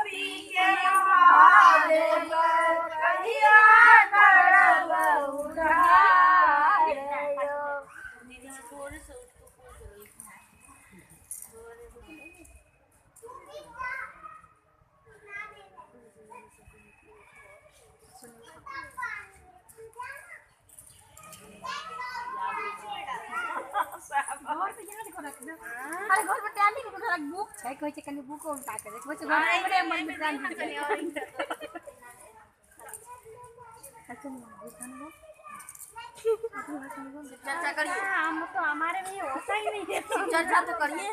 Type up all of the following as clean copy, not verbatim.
P के महादेव कहिया करब उधार अरे घर में टाइम नहीं रख बुक छै कहै छै कनी बुक उल्टा के देखबै छै घर में मन में ध्यान कनी और चर्चा करिए। हम तो हमारे में होता ही नहीं है चर्चा तो करिए।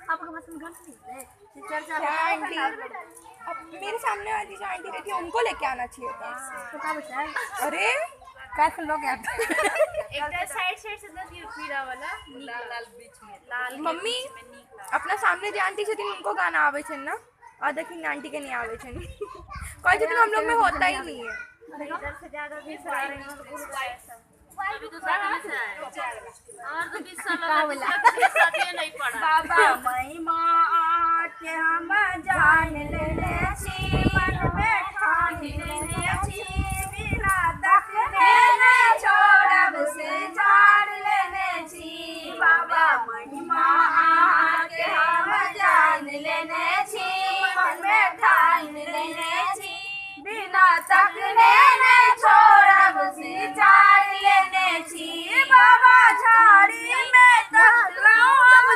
आपको पसंद गलत नहीं है चर्चा आंटी अब मेरे सामने वाली जो आंटी रहती है उनको लेके आना चाहिए था। तो क्या बचा है अरे कैसे लोग यार एक साइड से दस ये पीला वाला लाल लाल बीच में लाल मम्मी अपना सामने जो आंटी छथिन उनको गाना आवे छन ना और देखिन आंटी के नहीं आवे छन कोई छथिन हम लोग में होता ही नहीं है। इधर से ज्यादा भी सारे अभी तो साथ में से आए और तो 20 साल साथ ही नहीं पड़ा। बाबा महिमा के हम जान लेने छी मन में ठान लेने छी बिना देखने न छोड़ब से जान लेने छी। बाबा महिमा के हम जान लेने छी मन में ठान लेने छी बिना तकने न छोड़ब से जान लेने छी। बाबा झाड़ी में तकलाऊ हम